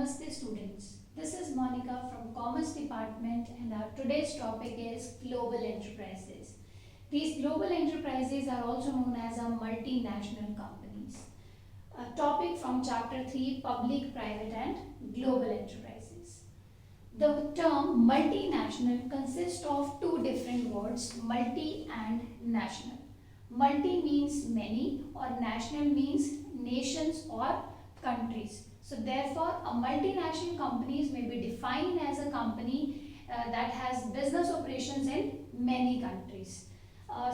Namaste students. This is Monica from Commerce Department and our today's topic is global enterprises. These global enterprises are also known as multinational companies. A topic from chapter 3, Public, Private and Global Enterprises. The term multinational consists of two different words, multi and national. Multi means many or national means nations or countries. So therefore, a multinational companies may be defined as a company that has business operations in many countries.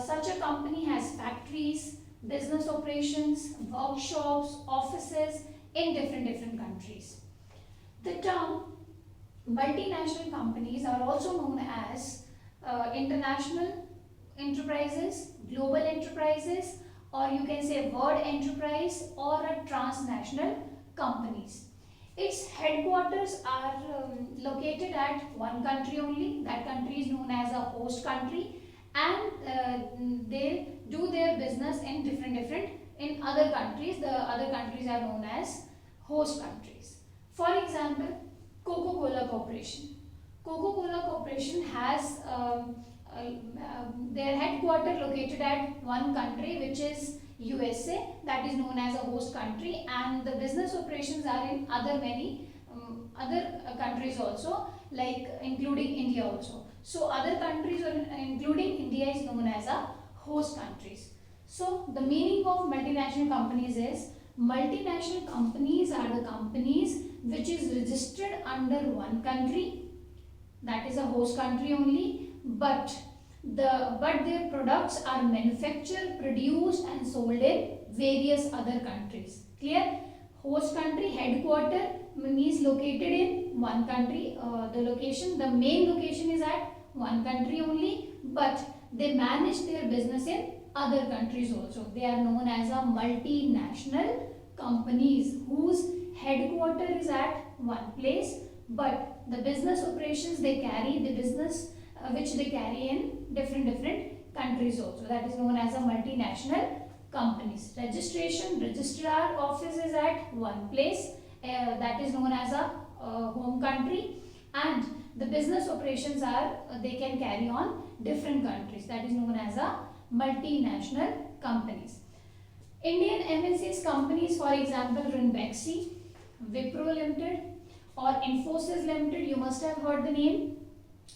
Such a company has factories, business operations, workshops, offices in different countries. The term multinational companies are also known as international enterprises, global enterprises, or you can say world enterprise or a transnational companies. Its headquarters are located at one country only. That country is known as a host country, and they do their business in different in other countries. The other countries are known as host countries. For example, Coca-Cola Corporation. Coca-Cola Corporation has their headquarters located at one country, which is USA, that is known as a host country, and the business operations are in many other countries also, like including India also. So other countries including India is known as a host countries. So the meaning of multinational companies is multinational companies are the companies which is registered under one country, that is a host country only, but their products are manufactured, produced and sold in various other countries. Clear? Host country headquarter means located in one country. The main location is at one country only, but they manage their business in other countries also. They are known as a multinational companies whose headquarter is at one place, but the business operations they carry, the business which they carry in different countries also. That is known as a multinational companies. Registrar office is at one place, that is known as a home country, and the business operations are they can carry on different countries. That is known as a multinational companies. Indian MNCs companies, for example, Ranbaxy, Wipro Limited or Infosys Limited, you must have heard the name.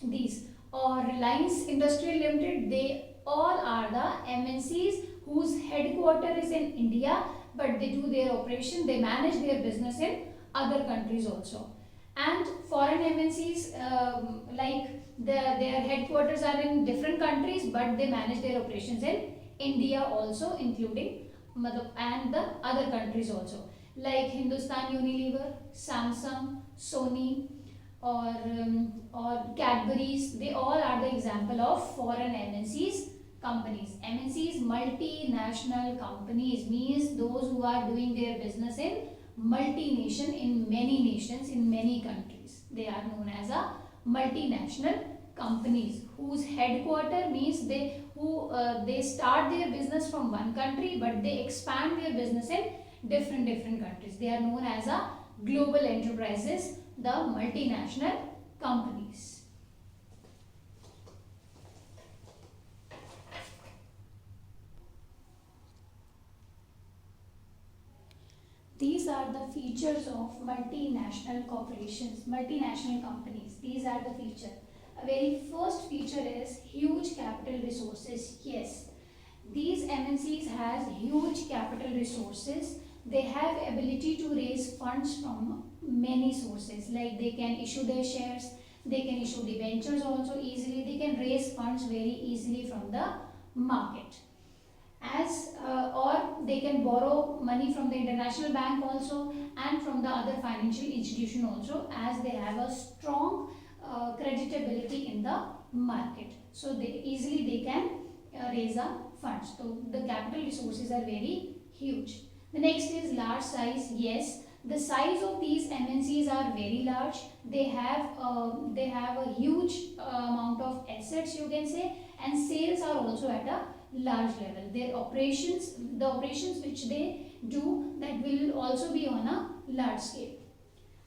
These or Reliance Industrial Limited, they all are the MNCs whose headquarter is in India, but they do their operation, they manage their business in other countries also. And foreign MNCs like their headquarters are in different countries, but they manage their operations in India also, including and the other countries also, like Hindustan Unilever, Samsung, Sony, or Cadbury's. They all are the example of foreign MNCs companies. MNCs, multinational companies, means those who are doing their business in multi-nation, in many nations, in many countries. They are known as a multinational companies whose headquarter means they start their business from one country, but they expand their business in different countries. They are known as a global enterprises, the multinational companies. These are the features of multinational corporations, multinational companies. These are the features. A very first feature is huge capital resources. Yes, these MNCs has huge capital resources. They have ability to raise funds from many sources, like they can issue their shares, they can issue debentures also easily, they can raise funds very easily from the market, or they can borrow money from the international bank also and from the other financial institution also, as they have a strong creditability in the market. So they can raise funds. So the capital resources are very huge. The next is large size. Yes, the size of these MNCs are very large. They have a huge amount of assets, you can say, and sales are also at a large level. Their operations, the operations which they do, that will also be on a large scale.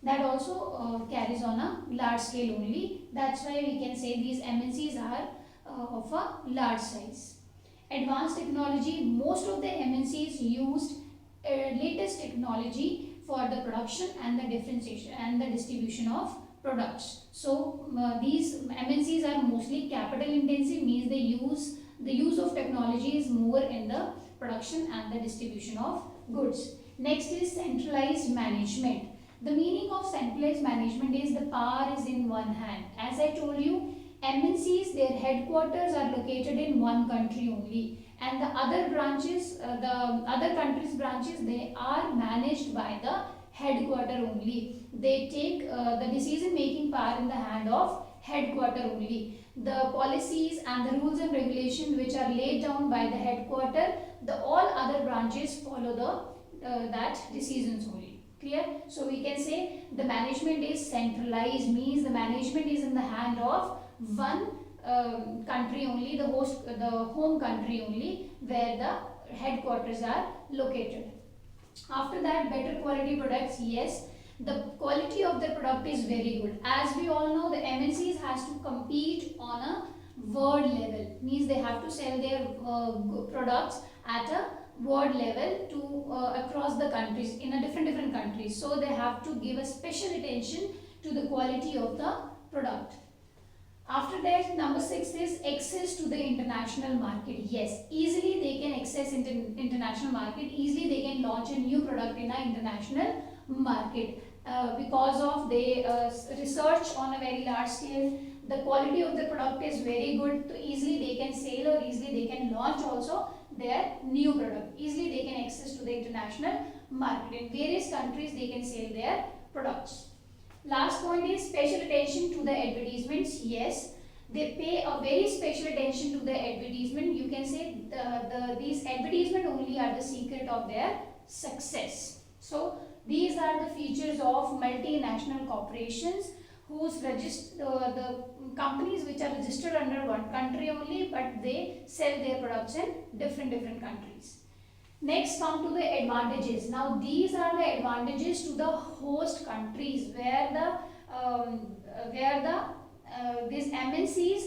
that also carries on a large scale only. That's why we can say these MNCs are of a large size. Advanced technology, most of the MNCs used latest technology for the production and the differentiation and the distribution of products. So these MNCs are mostly capital intensive, means the use of technology is more in the production and the distribution of goods. Next is centralized management. The meaning of centralized management is the power is in one hand. As I told you, MNCs, their headquarters are located in one country only, and the other branches, the other countries' branches, they are managed by the headquarter only. They take the decision making power in the hand of headquarter only. The policies and the rules and regulations which are laid down by the headquarter, the all other branches follow the that decisions only. Clear? So we can say the management is centralized, means the management is in the hand of one country only, the home country only, where the headquarters are located. After that, better quality products. Yes, the quality of the product is very good. As we all know, the MNCs has to compete on a world level, means they have to sell their products at a world level to across the countries, in a different countries. So they have to give a special attention to the quality of the product. After that, number 6 is access to the international market. Yes, easily they can access international market. Easily they can launch a new product in an international market because of they research on a very large scale. The quality of the product is very good. So easily they can sell or easily they can launch also their new product. Easily they can access to the international market. In various countries they can sell their products. Last point is special attention to the advertisements. Yes, they pay a very special attention to the advertisement. You can say these advertisement only are the secret of their success. So these are the features of multinational corporations whose the companies which are registered under one country only, but they sell their products in different countries. Next, come to the advantages. Now these are the advantages to the host countries where these MNCs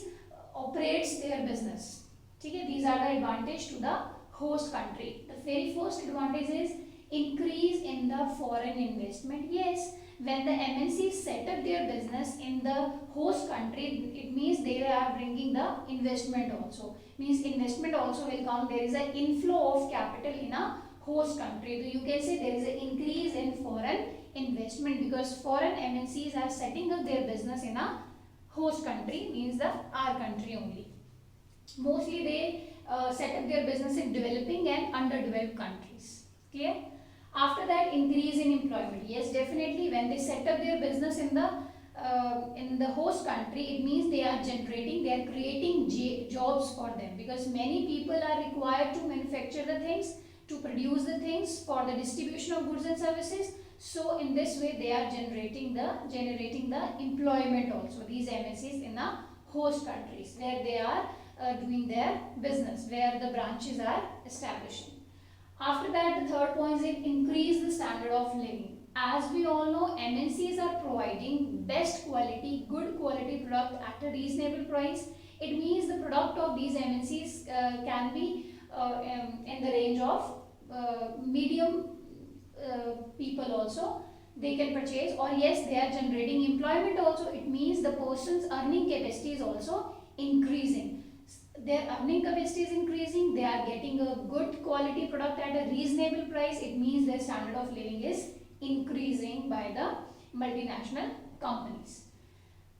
operates their business. Okay, these are the advantage to the host country. The very first advantage is increase in the foreign investment. Yes, when the MNCs set up their business in the host country, it means they are bringing the investment also. Means investment also will come. There is an inflow of capital in a host country. So you can say there is an increase in foreign investment because foreign MNCs are setting up their business in a host country, means our country only. Mostly they set up their business in developing and underdeveloped countries. Clear? After that, increase in employment. Yes, definitely when they set up their business in the host country, it means they are creating jobs for them, because many people are required to manufacture the things, to produce the things for the distribution of goods and services. So in this way they are generating the employment also, these MNCs in the host countries where they are doing their business, where the branches are establishing. After that, the third point is increase the standard of living. As we all know, MNCs are providing best quality, good quality product at a reasonable price. It means the product of these MNCs can be in the range of medium people also they can purchase, or yes, they are generating employment also. It means the person's earning capacity is also increasing. Their earning capacity is increasing, they are getting a good quality product at a reasonable price. It means their standard of living is increasing by the multinational companies.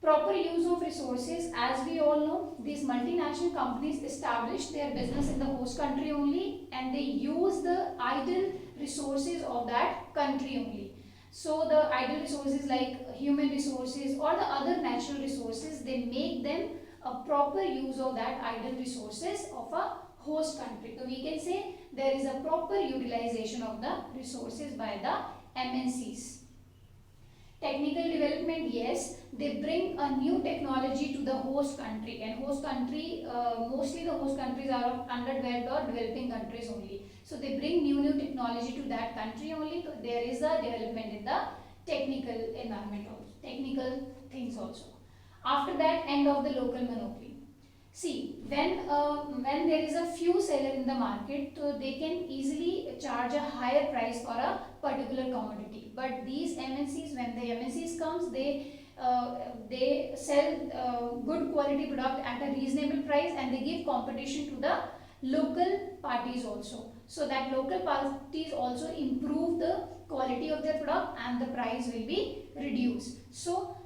Proper use of resources. As we all know, these multinational companies establish their business in the host country only, and they use the idle resources of that country only. So the idle resources like human resources or the other natural resources, they make them a proper use of that idle resources of a host country. So we can say there is a proper utilization of the resources by the MNCs. Technical development, yes, they bring a new technology to the host country, and host country, mostly the host countries are of underdeveloped or developing countries only. So they bring new technology to that country only. So there is a development in the technical environment also, technical things also. After that, end of the local monopoly. See, when there is a few seller in the market, so they can easily charge a higher price for a particular commodity. But these MNCs, when the MNCs comes, they sell good quality product at a reasonable price, and they give competition to the local parties also. So that local parties also improve the quality of their product and the price will be reduced. So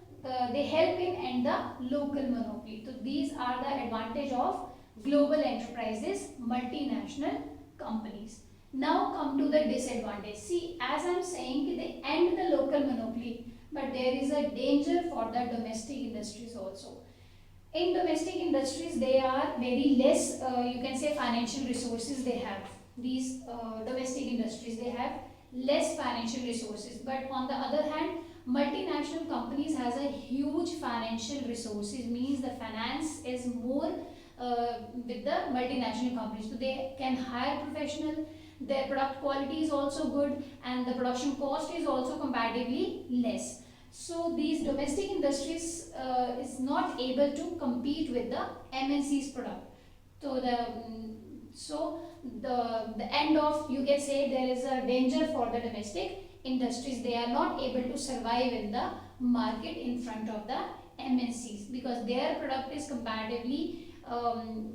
they help in end the local monopoly. So these are the advantage of global enterprises, multinational companies. Now come to the disadvantage. See, as I am saying, they end the local monopoly, but there is a danger for the domestic industries also. In domestic industries, they are very less, you can say, financial resources they have. These domestic industries, they have less financial resources. But on the other hand, multinational companies has a huge financial resources, means the finance is more with the multinational companies. So they can hire professional, their product quality is also good, and the production cost is also comparatively less. So these domestic industries is not able to compete with the MNC's product. So the end of, you can say, there is a danger for the domestic industries. They are not able to survive in the market in front of the MNCs, because their product is comparatively,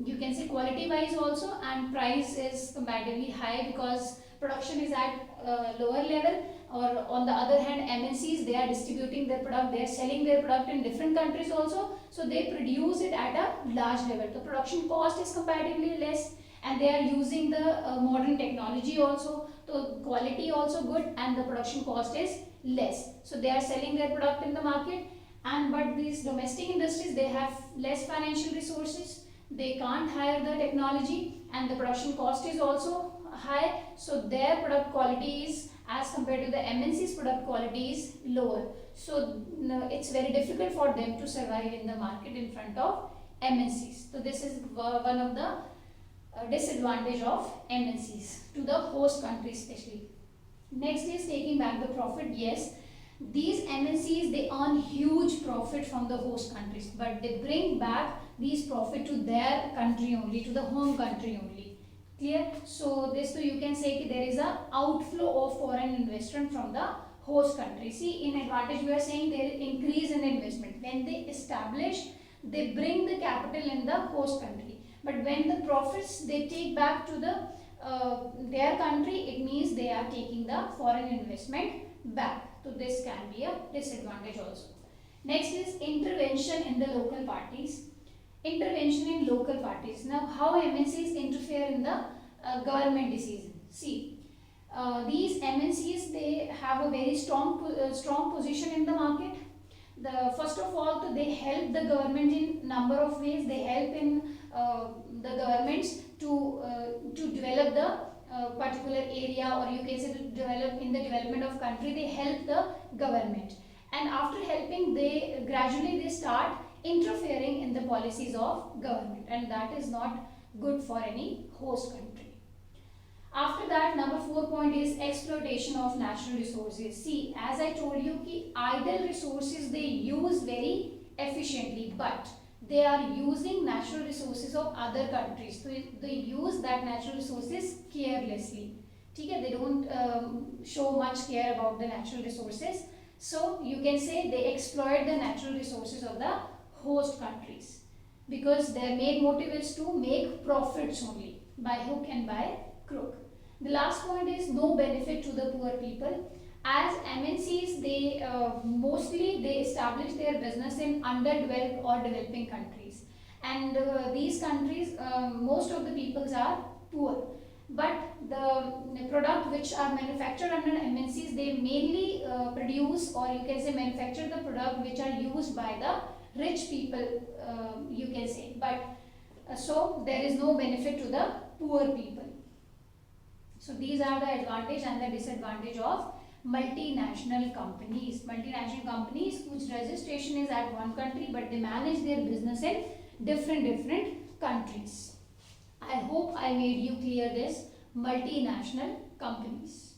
you can say, quality wise also, and price is comparatively high because production is at lower level. Or on the other hand, MNCs, they are distributing their product, they are selling their product in different countries also, so they produce it at a large level. The production cost is comparatively less, and they are using the modern technology also, so quality also good and the production cost is less. So they are selling their product in the market. And but these domestic industries, they have less financial resources, they can't hire the technology, and the production cost is also high, so their product quality is, as compared to the MNC's product quality, is lower. So it's very difficult for them to survive in the market in front of MNCs. So this is one of the disadvantage of MNCs to the host country especially. Next is taking back the profit. Yes, these MNCs, they earn huge profit from the host countries, but they bring back these profit to their country only, to the home country only. Clear? So this, so you can say there is a outflow of foreign investment from the host country. See, in advantage we are saying there is increase in investment. When they establish, they bring the capital in the host country. But when the profits they take back to the their country, it means they are taking the foreign investment back. So this can be a disadvantage also. Next is intervention in the local parties. Intervention in local parties. Now, how MNCs interfere in the government decision? See, these MNCs, they have a very strong position in the market. First of all, they help the government in number of ways. They help in the governments to develop the particular area, or you can say to develop in the development of country. They help the government, and after helping, they gradually start interfering in the policies of government, and that is not good for any host country. After that, number 4 point is exploitation of natural resources. See, as I told you, idle resources they use very efficiently, but they are using natural resources of other countries. So they use that natural resources carelessly. Okay? They don't show much care about the natural resources. So you can say they exploit the natural resources of the host countries, because their main motive is to make profits only, by hook and by crook. The last point is no benefit to the poor people. As MNCs, they mostly they establish their business in underdeveloped or developing countries, and these countries, most of the peoples are poor. But the product which are manufactured under MNCs, they mainly produce, or you can say manufacture the product which are used by the rich people, you can say. But so there is no benefit to the poor people. So these are the advantage and the disadvantage of multinational companies. Multinational companies whose registration is at one country, but they manage their business in different countries. I hope I made you clear this multinational companies.